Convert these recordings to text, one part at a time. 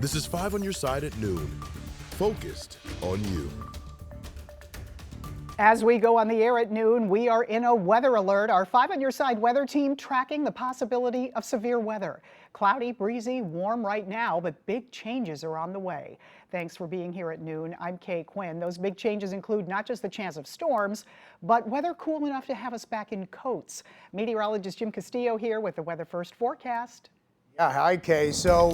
This is 5 on your side at noon. Focused on you. As we go on the air at noon, we are in a weather alert. Our 5 on your side weather team tracking the possibility of severe weather. Cloudy, breezy, warm right now, but big changes are on the way. Thanks for being here at noon. I'm Kay Quinn. Those big changes include not just the chance of storms, but weather cool enough to have us back in coats. Meteorologist Jim Castillo here with the Weather First forecast. Yeah, hi, Kay. So,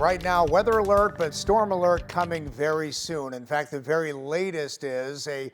right now, weather alert, but storm alert coming very soon. In fact, the very latest is a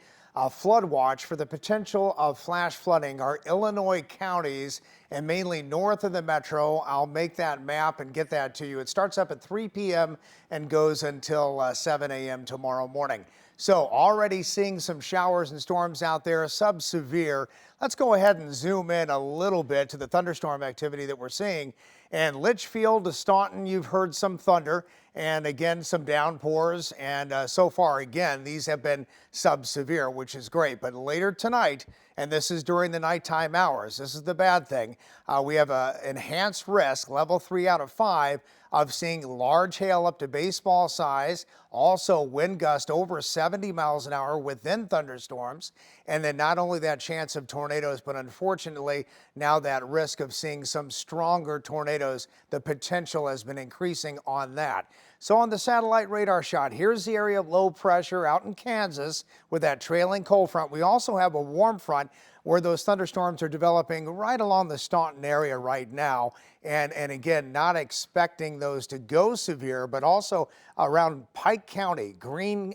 flood watch for the potential of flash flooding our Illinois counties and mainly north of the metro. I'll make that map and get that to you. It starts up at 3 p.m. and goes until 7 a.m. tomorrow morning. So already seeing some showers and storms out there, sub-severe. Let's go ahead and zoom in a little bit to the thunderstorm activity that we're seeing. And Litchfield to Staunton, you've heard some thunder and again some downpours. And so far, again, these have been sub-severe, which is great. But later tonight, and this is during the nighttime hours, this is the bad thing, we have an enhanced risk, level 3 out of 5, of seeing large hail up to baseball size, also wind gust over 70 miles an hour within thunderstorms, and then not only that chance of tornadoes, but unfortunately now that risk of seeing some stronger tornadoes, the potential has been increasing on that. So on the satellite radar shot, here's the area of low pressure out in Kansas with that trailing cold front. We also have a warm front where those thunderstorms are developing right along the Staunton area right now. And again, not expecting those to go severe, but also around Pike County, Greene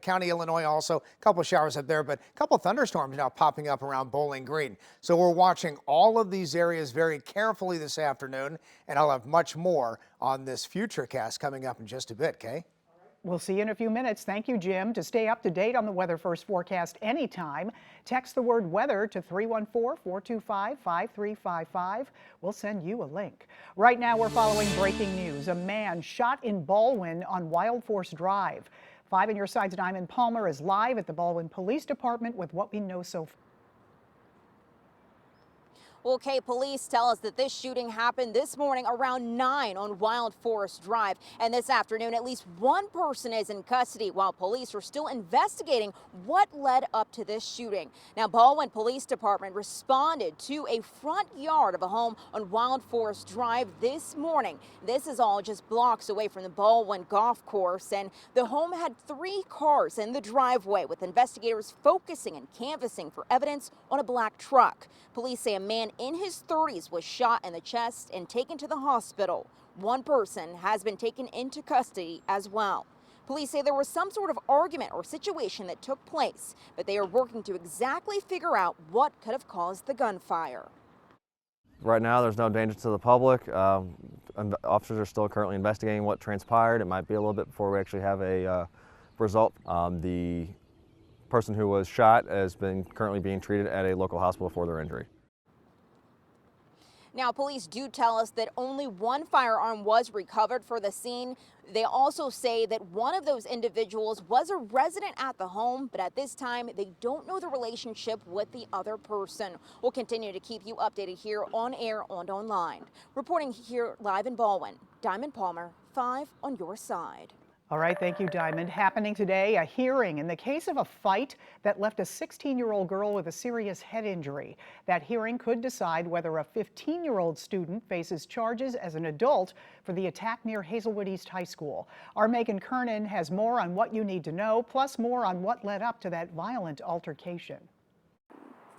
County, Illinois, also a couple showers up there, but a couple thunderstorms now popping up around Bowling Green. So we're watching all of these areas very carefully this afternoon, and I'll have much more on this Futurecast coming up in just a bit, Kay? We'll see you in a few minutes. Thank you, Jim. To stay up to date on the Weather First forecast anytime, text the word weather to 314-425-5355. We'll send you a link. Right now, we're following breaking news. A man shot in Ballwin on Wild Force Drive. 5 on your side's Diamond Palmer is live at the Ballwin Police Department with what we know so far. Well, Kay, police tell us that this shooting happened this morning around 9 on Wild Forest Drive. And this afternoon, at least one person is in custody while police are still investigating what led up to this shooting. Now, Ballwin Police Department responded to a front yard of a home on Wild Forest Drive this morning. This is all just blocks away from the Ballwin golf course. And the home had 3 cars in the driveway, with investigators focusing and canvassing for evidence on a black truck. Police say a man in his 30s was shot in the chest and taken to the hospital. One person has been taken into custody as well. Police say there was some sort of argument or situation that took place, but they are working to exactly figure out what could have caused the gunfire. Right now, there's no danger to the public. Officers are still currently investigating what transpired. It might be a little bit before we actually have a result. The person who was shot has been currently being treated at a local hospital for their injury. Now, police do tell us that only one firearm was recovered for the scene. They also say that one of those individuals was a resident at the home, but at this time, they don't know the relationship with the other person. We'll continue to keep you updated here on air and online. Reporting here live in Ballwin, Diamond Palmer, 5 on your side. All right, thank you, Diamond. Happening today, a hearing in the case of a fight that left a 16-year-old girl with a serious head injury. That hearing could decide whether a 15-year-old student faces charges as an adult for the attack near Hazelwood East High School. Our Megan Kernan has more on what you need to know, plus more on what led up to that violent altercation.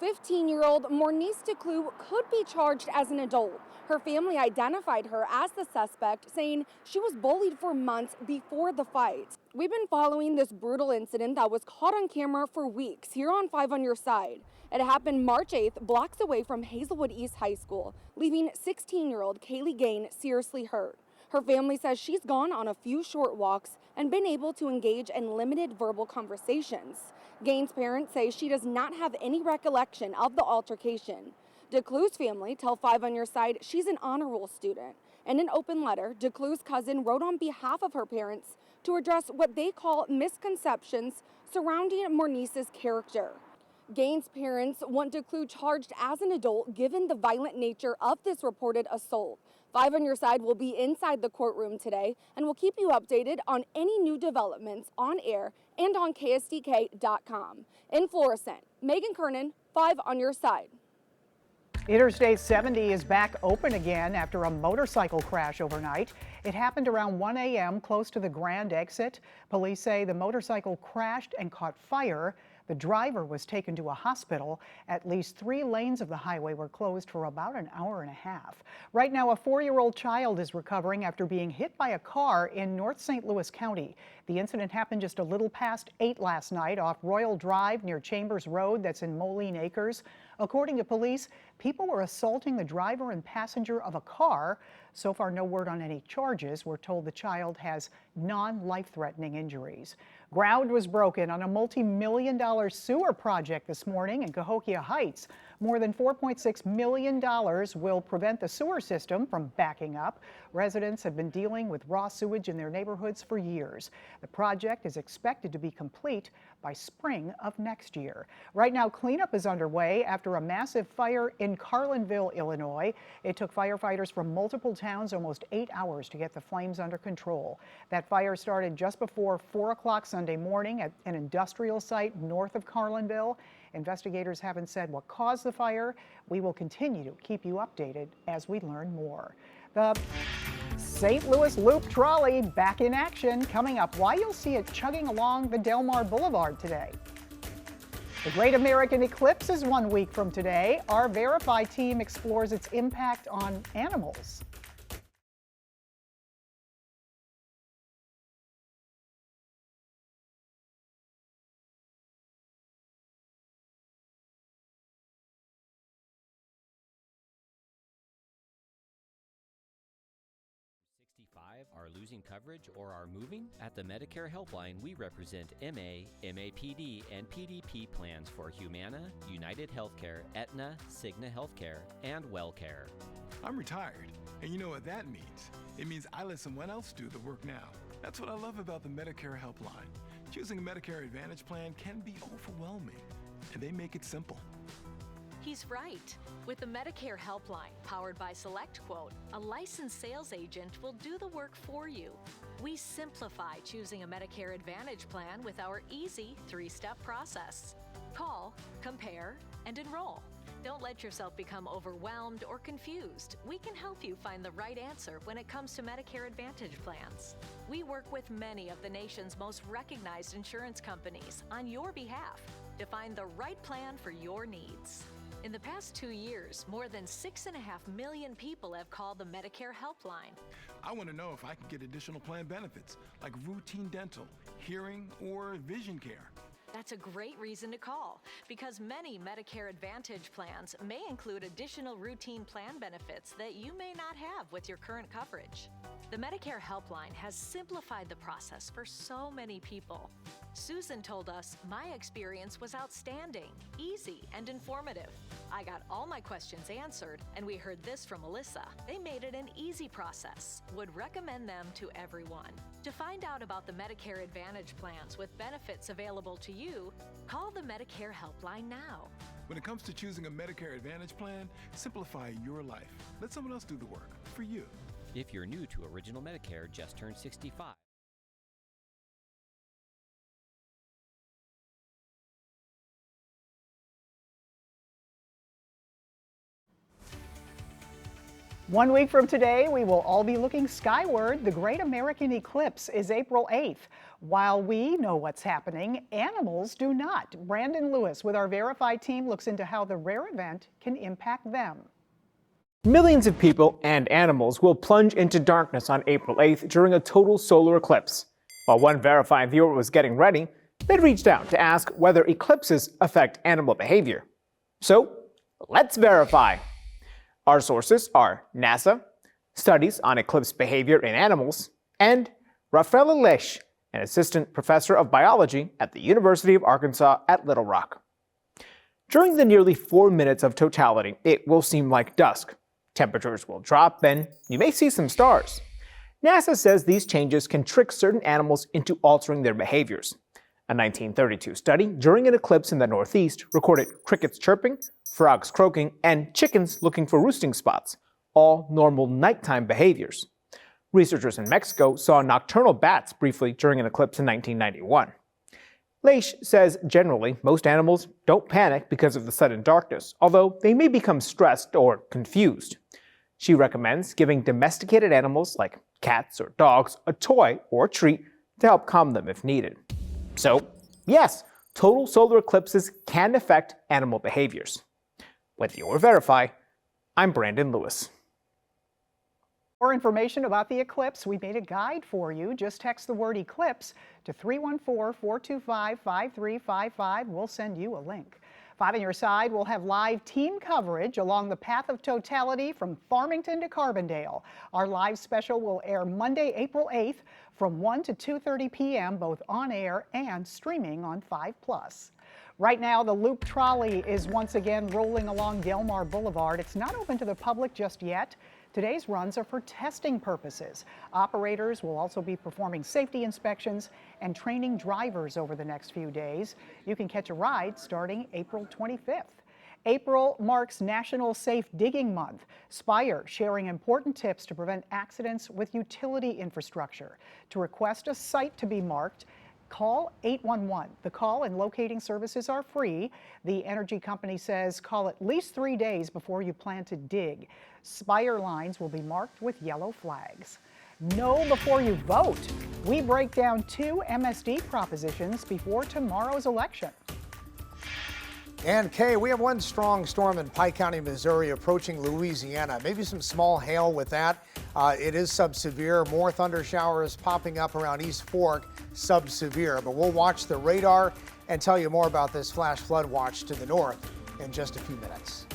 15-year-old Mornice DeClue could be charged as an adult. Her family identified her as the suspect, saying she was bullied for months before the fight. We've been following this brutal incident that was caught on camera for weeks here on 5 on your side. It happened March 8th, blocks away from Hazelwood East High School, leaving 16-year-old Kaylee Gain seriously hurt. Her family says she's gone on a few short walks and been able to engage in limited verbal conversations. Gain's parents say she does not have any recollection of the altercation. DeClue's family tell 5 on your side she's an honor roll student. In an open letter, DeClue's cousin wrote on behalf of her parents to address what they call misconceptions surrounding Mornice's character. Gain's parents want DeClue charged as an adult given the violent nature of this reported assault. 5 on Your Side will be inside the courtroom today, and we'll keep you updated on any new developments on air and on KSDK.com. In Florissant, Megan Kernan, 5 on Your Side. Interstate 70 is back open again after a motorcycle crash overnight. It happened around 1 a.m. close to the Grand exit. Police say the motorcycle crashed and caught fire. The driver was taken to a hospital. At least 3 lanes of the highway were closed for about an hour and a half. Right now, a 4-year-old child is recovering after being hit by a car in North St. Louis County. The incident happened just a little past 8 last night off Royal Drive near Chambers Road, that's in Moline Acres. According to police, people were assaulting the driver and passenger of a car. So far, no word on any charges. We're told the child has non-life-threatening injuries. Ground was broken on a multi-million-dollar sewer project this morning in Cahokia Heights. More than $4.6 million will prevent the sewer system from backing up. Residents have been dealing with raw sewage in their neighborhoods for years. The project is expected to be complete by spring of next year. Right now, cleanup is underway after a massive fire in Carlinville, Illinois. It took firefighters from multiple towns almost 8 hours to get the flames under control. That fire started just before 4 o'clock Sunday morning at an industrial site north of Carlinville. Investigators haven't said what caused the fire. We will continue to keep you updated as we learn more. The St. Louis Loop trolley back in action. Coming up, why you'll see it chugging along the Del Mar Boulevard today. The Great American Eclipse is 1 week from today. Our Verify team explores its impact on animals. Are losing coverage or are moving? At the Medicare Helpline, we represent MA, MAPD, and PDP plans for Humana, United Healthcare, Aetna, Cigna Healthcare, and WellCare. I'm retired, and you know what that means. It means I let someone else do the work now. That's what I love about the Medicare Helpline. Choosing a Medicare Advantage plan can be overwhelming, and they make it simple. He's right. With the Medicare Helpline, powered by SelectQuote, a licensed sales agent will do the work for you. We simplify choosing a Medicare Advantage plan with our easy 3-step process. Call, compare, and enroll. Don't let yourself become overwhelmed or confused. We can help you find the right answer when it comes to Medicare Advantage plans. We work with many of the nation's most recognized insurance companies on your behalf to find the right plan for your needs. In the past 2 years, more than 6.5 million people have called the Medicare Helpline. I want to know if I can get additional plan benefits, like routine dental, hearing, or vision care. That's a great reason to call, because many Medicare Advantage plans may include additional routine plan benefits that you may not have with your current coverage. The Medicare Helpline has simplified the process for so many people. Susan told us, my experience was outstanding, easy, and informative. I got all my questions answered, and we heard this from Melissa. They made it an easy process. Would recommend them to everyone. To find out about the Medicare Advantage plans with benefits available to you, call the Medicare Helpline now. When it comes to choosing a Medicare Advantage plan, simplify your life. Let someone else do the work for you. If you're new to Original Medicare, just turned 65. One week from today, we will all be looking skyward. The Great American Eclipse is April 8th. While we know what's happening, animals do not. Brandon Lewis with our Verify team looks into how the rare event can impact them. Millions of people and animals will plunge into darkness on April 8th during a total solar eclipse. While one Verify viewer was getting ready, they reached out to ask whether eclipses affect animal behavior. So, let's verify. Our sources are NASA, studies on eclipse behavior in animals, and Rafaela Lesh, an assistant professor of biology at the University of Arkansas at Little Rock. During the nearly 4 minutes of totality, it will seem like dusk. Temperatures will drop, and you may see some stars. NASA says these changes can trick certain animals into altering their behaviors. A 1932 study during an eclipse in the Northeast recorded crickets chirping, frogs croaking, and chickens looking for roosting spots, all normal nighttime behaviors. Researchers in Mexico saw nocturnal bats briefly during an eclipse in 1991. Leish says generally most animals don't panic because of the sudden darkness, although they may become stressed or confused. She recommends giving domesticated animals like cats or dogs a toy or treat to help calm them if needed. So, yes, total solar eclipses can affect animal behaviors. With View or Verify, I'm Brandon Lewis. For information about the eclipse, we made a guide for you. Just text the word eclipse to 314-425-5355. We'll send you a link. 5 on your side will have live team coverage along the path of totality from Farmington to Carbondale. Our live special will air Monday, April 8th from 1 to 2:30 p.m. both on air and streaming on 5+. Right now, the Loop Trolley is once again rolling along Delmar Boulevard. It's not open to the public just yet. Today's runs are for testing purposes. Operators will also be performing safety inspections and training drivers over the next few days. You can catch a ride starting April 25th. April marks National Safe Digging Month. Spire sharing important tips to prevent accidents with utility infrastructure. To request a site to be marked, call 811. The call and locating services are free. The energy company says call at least 3 days before you plan to dig. Spire lines will be marked with yellow flags. Know before you vote. We break down 2 MSD propositions before tomorrow's election. And Kay, we have one strong storm in Pike County, Missouri approaching Louisiana. Maybe some small hail with that. It is sub-severe. More thunder showers popping up around East Fork, sub-severe. But we'll watch the radar and tell you more about this flash flood watch to the north in just a few minutes.